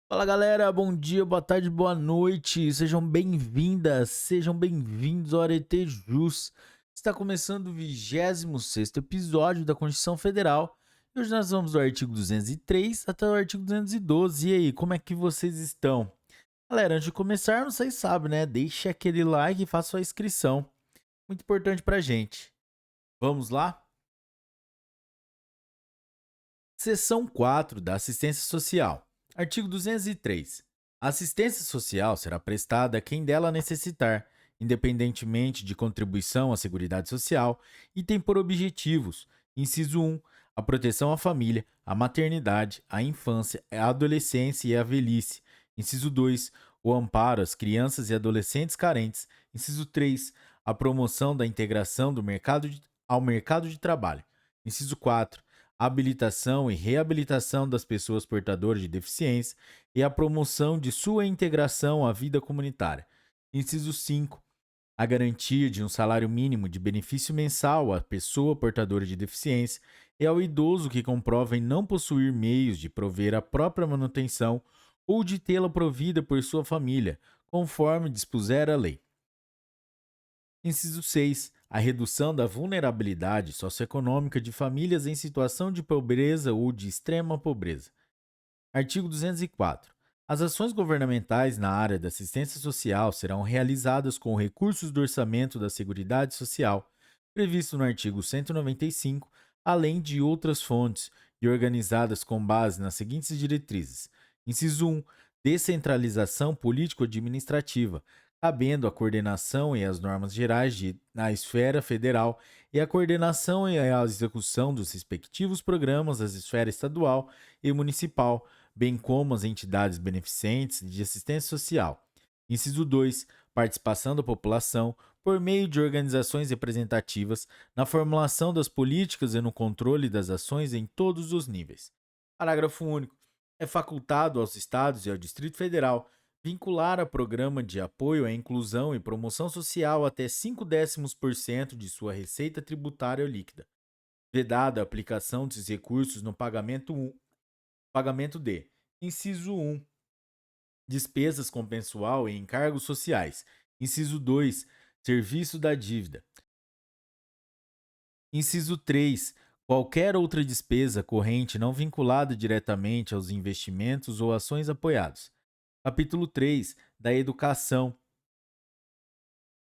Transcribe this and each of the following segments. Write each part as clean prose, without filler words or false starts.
Fala galera, bom dia, boa tarde, boa noite, sejam bem-vindas, sejam bem-vindos ao Arete Jus. Está começando o 26º episódio da Constituição Federal e hoje nós vamos do artigo 203 até o artigo 212. E aí, como é que vocês estão? Galera, antes de começar, vocês sabem, né? Deixe aquele like e faça sua inscrição, muito importante pra gente. Vamos lá? Seção 4 da Assistência Social. Artigo 203. A assistência social será prestada a quem dela necessitar, independentemente de contribuição à Seguridade Social, e tem por objetivos: inciso 1, a proteção à família, à maternidade, à infância, à adolescência e à velhice. Inciso 2, o amparo às crianças e adolescentes carentes. Inciso 3, a promoção da integração do ao mercado de trabalho. Inciso 4, habilitação e reabilitação das pessoas portadoras de deficiência e a promoção de sua integração à vida comunitária. Inciso 5. A garantia de um salário mínimo de benefício mensal à pessoa portadora de deficiência e ao idoso que comprova em não possuir meios de prover a própria manutenção ou de tê-la provida por sua família, conforme dispuser a lei. Inciso 6. A redução da vulnerabilidade socioeconômica de famílias em situação de pobreza ou de extrema pobreza. Artigo 204. As ações governamentais na área da assistência social serão realizadas com recursos do orçamento da Seguridade Social, previsto no artigo 195, além de outras fontes, e organizadas com base nas seguintes diretrizes. Inciso 1. Descentralização político-administrativa, cabendo a coordenação e as normas gerais na esfera federal e a coordenação e a execução dos respectivos programas das esferas estadual e municipal, bem como as entidades beneficentes de assistência social. Inciso 2. Participação da população por meio de organizações representativas na formulação das políticas e no controle das ações em todos os níveis. Parágrafo único. É facultado aos Estados e ao Distrito Federal vincular a programa de apoio à inclusão e promoção social até 0,5% de sua receita tributária líquida, vedada a aplicação desses recursos no pagamento de: inciso 1, despesas com pessoal e encargos sociais; inciso 2, serviço da dívida; inciso 3, qualquer outra despesa corrente não vinculada diretamente aos investimentos ou ações apoiados. Capítulo 3 da Educação,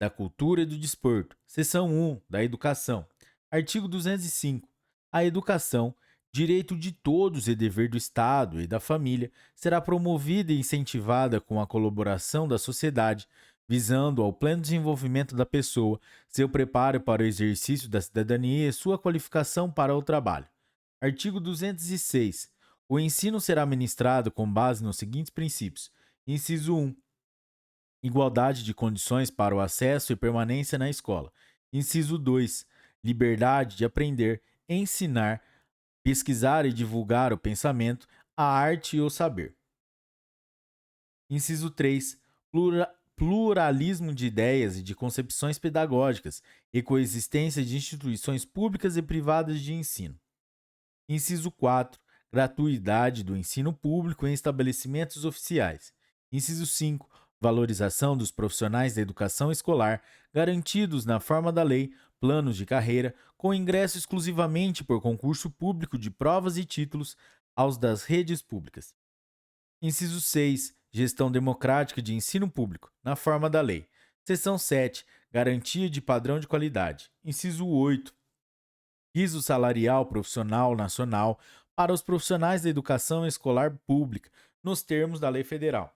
da Cultura e do Desporto. Seção 1 da Educação. Artigo 205. A educação, direito de todos e dever do Estado e da família, será promovida e incentivada com a colaboração da sociedade, visando ao pleno desenvolvimento da pessoa, seu preparo para o exercício da cidadania e sua qualificação para o trabalho. Artigo 206. O ensino será ministrado com base nos seguintes princípios: inciso 1, igualdade de condições para o acesso e permanência na escola; inciso 2, liberdade de aprender, ensinar, pesquisar e divulgar o pensamento, a arte e o saber; inciso 3, pluralismo de ideias e de concepções pedagógicas e coexistência de instituições públicas e privadas de ensino; inciso 4, gratuidade do ensino público em estabelecimentos oficiais; inciso 5, valorização dos profissionais da educação escolar, garantidos na forma da lei, planos de carreira, com ingresso exclusivamente por concurso público de provas e títulos aos das redes públicas. Inciso 6. Gestão democrática de ensino público, na forma da lei. Seção 7. Garantia de padrão de qualidade. Inciso 8. Piso salarial profissional nacional para os profissionais da educação escolar pública, nos termos da lei federal.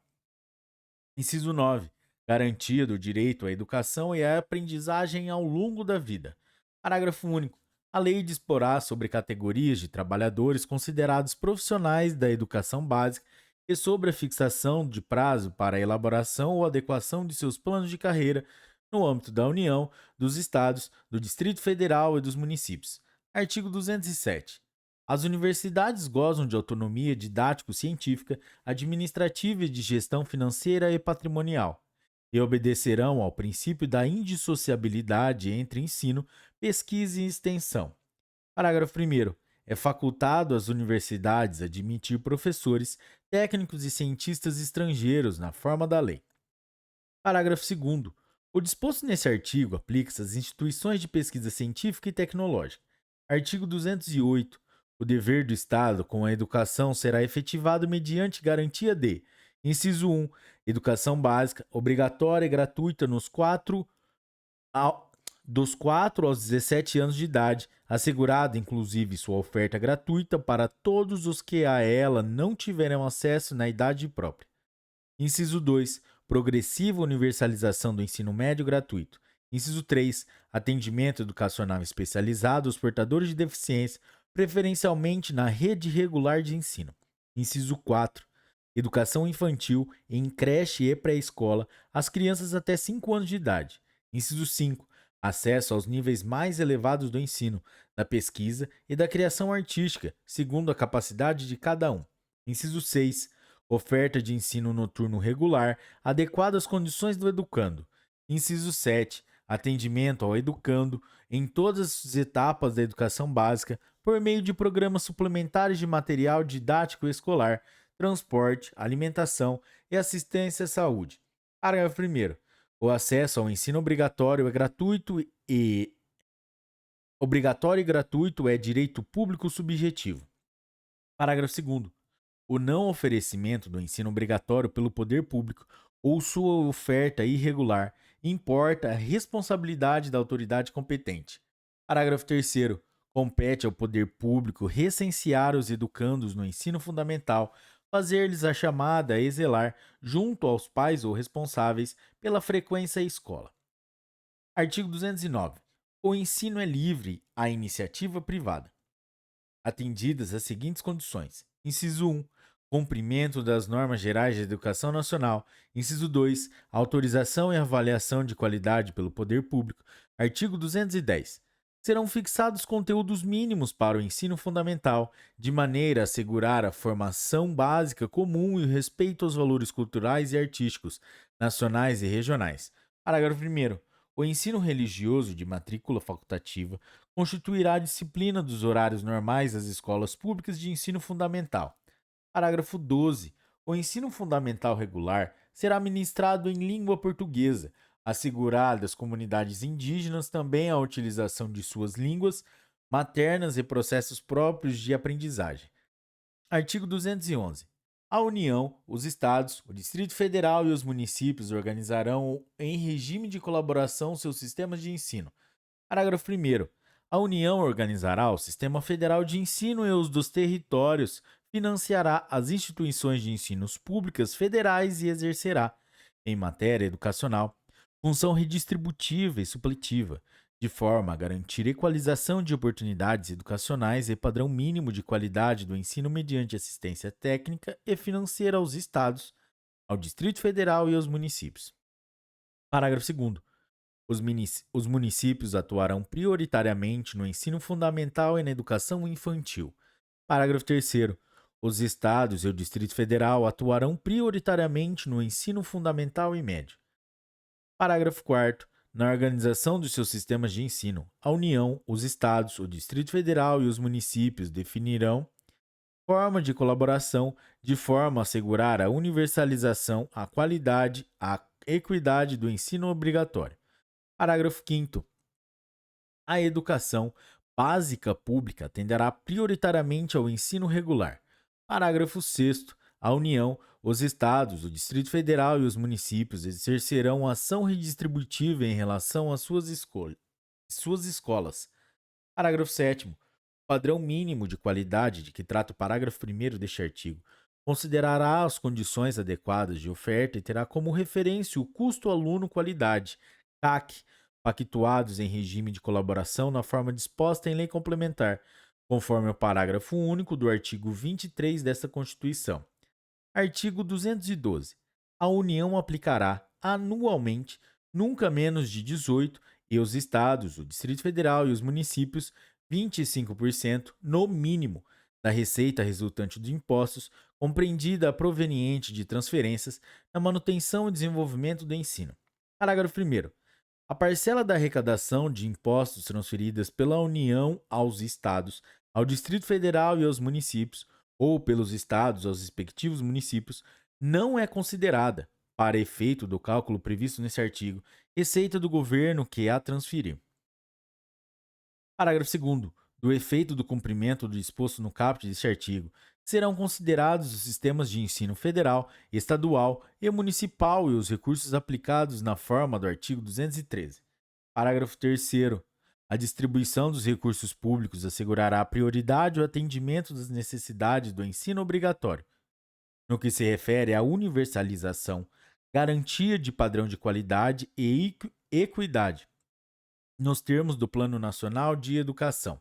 Inciso 9. Garantia do direito à educação e à aprendizagem ao longo da vida. Parágrafo único. A lei disporá sobre categorias de trabalhadores considerados profissionais da educação básica e sobre a fixação de prazo para a elaboração ou adequação de seus planos de carreira no âmbito da União, dos Estados, do Distrito Federal e dos municípios. Artigo 207. As universidades gozam de autonomia didático-científica, administrativa e de gestão financeira e patrimonial, e obedecerão ao princípio da indissociabilidade entre ensino, pesquisa e extensão. Parágrafo 1º. é facultado às universidades admitir professores, técnicos e cientistas estrangeiros na forma da lei. Parágrafo segundo. O disposto nesse artigo aplica-se às instituições de pesquisa científica e tecnológica. Artigo 208. O dever do Estado com a educação será efetivado mediante garantia de: inciso 1. Educação básica, obrigatória e gratuita ao- dos 4 aos 17 anos de idade, assegurada inclusive sua oferta gratuita para todos os que a ela não tiverem acesso na idade própria. Inciso 2. Progressiva universalização do ensino médio gratuito. Inciso 3. Atendimento educacional especializado aos portadores de deficiência, preferencialmente na rede regular de ensino. Inciso 4. Educação infantil em creche e pré-escola às crianças até 5 anos de idade. Inciso 5. Acesso aos níveis mais elevados do ensino, da pesquisa e da criação artística, segundo a capacidade de cada um. Inciso 6. Oferta de ensino noturno regular, adequada às condições do educando. Inciso 7. Atendimento ao educando em todas as etapas da educação básica por meio de programas suplementares de material didático escolar, transporte, alimentação e assistência à saúde. Parágrafo 1º. O acesso ao ensino obrigatório e gratuito é direito público subjetivo. Parágrafo 2º. O não oferecimento do ensino obrigatório pelo poder público ou sua oferta irregular importa a responsabilidade da autoridade competente. Parágrafo 3º. Compete ao poder público recensear os educandos no ensino fundamental, fazer-lhes a chamada e zelar, junto aos pais ou responsáveis, pela frequência à escola. Artigo 209. O ensino é livre à iniciativa privada, atendidas as seguintes condições. Inciso 1. Cumprimento das normas gerais de educação nacional. Inciso 2. Autorização e avaliação de qualidade pelo poder público. Artigo 210. Serão fixados conteúdos mínimos para o ensino fundamental, de maneira a assegurar a formação básica comum e o respeito aos valores culturais e artísticos, nacionais e regionais. Parágrafo 1º. O ensino religioso de matrícula facultativa constituirá a disciplina dos horários normais das escolas públicas de ensino fundamental. Parágrafo 12. O ensino fundamental regular será ministrado em língua portuguesa, assegurada às comunidades indígenas também a utilização de suas línguas maternas e processos próprios de aprendizagem. Artigo 211. A União, os Estados, o Distrito Federal e os municípios organizarão em regime de colaboração seus sistemas de ensino. Parágrafo 1º. A União organizará o Sistema Federal de Ensino e os dos territórios, financiará as instituições de ensinos públicas federais e exercerá, em matéria educacional, função redistributiva e supletiva, de forma a garantir equalização de oportunidades educacionais e padrão mínimo de qualidade do ensino mediante assistência técnica e financeira aos Estados, ao Distrito Federal e aos municípios. Parágrafo 2º. Os municípios atuarão prioritariamente no ensino fundamental e na educação infantil. Parágrafo 3º. Os Estados e o Distrito Federal atuarão prioritariamente no ensino fundamental e médio. Parágrafo 4º. Na organização dos seus sistemas de ensino, a União, os Estados, o Distrito Federal e os municípios definirão forma de colaboração de forma a assegurar a universalização, a qualidade, a equidade do ensino obrigatório. Parágrafo 5º. A educação básica pública atenderá prioritariamente ao ensino regular. Parágrafo 6º. A União, os Estados, o Distrito Federal e os municípios exercerão ação redistributiva em relação às suas escolas. Parágrafo 7º. O padrão mínimo de qualidade de que trata o parágrafo 1º deste artigo considerará as condições adequadas de oferta e terá como referência o custo aluno-qualidade, CAC, pactuados em regime de colaboração na forma disposta em lei complementar, conforme o parágrafo único do artigo 23 desta Constituição. Artigo 212. A União aplicará anualmente, nunca menos de 18, e os Estados, o Distrito Federal e os municípios, 25%, no mínimo, da receita resultante de impostos, compreendida a proveniente de transferências, na manutenção e desenvolvimento do ensino. Parágrafo 1º. A parcela da arrecadação de impostos transferidas pela União aos Estados, ao Distrito Federal e aos municípios, ou pelos estados aos respectivos municípios, não é considerada, para efeito do cálculo previsto nesse artigo, receita do governo que a transferiu. Parágrafo 2º. Do efeito do cumprimento do disposto no caput deste artigo, serão considerados os sistemas de ensino federal, estadual e municipal e os recursos aplicados na forma do artigo 213. Parágrafo 3º. A distribuição dos recursos públicos assegurará prioridade ao atendimento das necessidades do ensino obrigatório, no que se refere à universalização, garantia de padrão de qualidade e equidade, nos termos do Plano Nacional de Educação.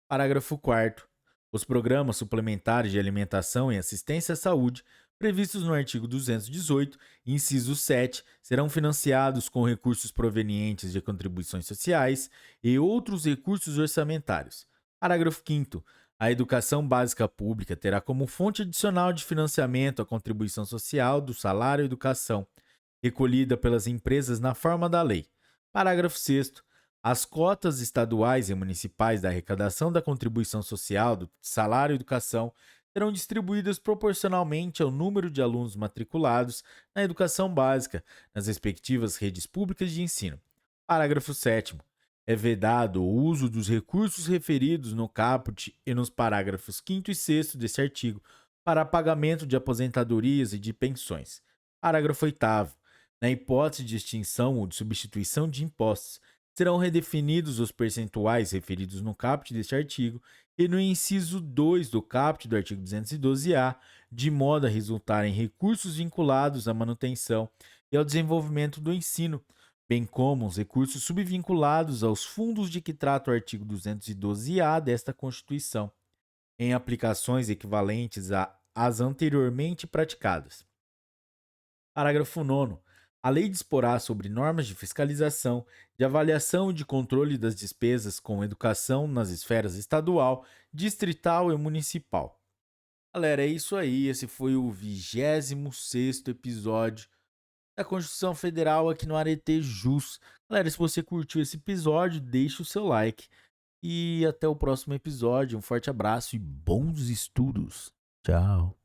Parágrafo 4º. Os programas suplementares de alimentação e assistência à saúde, previstos no artigo 218, inciso 7, serão financiados com recursos provenientes de contribuições sociais e outros recursos orçamentários. Parágrafo 5º. A educação básica pública terá como fonte adicional de financiamento a contribuição social do salário educação, recolhida pelas empresas na forma da lei. Parágrafo 6º. As cotas estaduais e municipais da arrecadação da contribuição social do salário educação serão distribuídas proporcionalmente ao número de alunos matriculados na educação básica nas respectivas redes públicas de ensino. Parágrafo 7º. É vedado o uso dos recursos referidos no caput e nos parágrafos 5º e 6º deste artigo para pagamento de aposentadorias e de pensões. Parágrafo 8º. Na hipótese de extinção ou de substituição de impostos, serão redefinidos os percentuais referidos no caput deste artigo e no inciso 2 do caput do artigo 212-A, de modo a resultar em recursos vinculados à manutenção e ao desenvolvimento do ensino, bem como os recursos subvinculados aos fundos de que trata o artigo 212-A desta Constituição, em aplicações equivalentes às anteriormente praticadas. Parágrafo 9º. A lei disporá sobre normas de fiscalização, de avaliação e de controle das despesas com educação nas esferas estadual, distrital e municipal. Galera, é isso aí. Esse foi o 26º episódio da Constituição Federal aqui no Arete Jus. Galera, se você curtiu esse episódio, deixe o seu like. E até o próximo episódio. Um forte abraço e bons estudos. Tchau.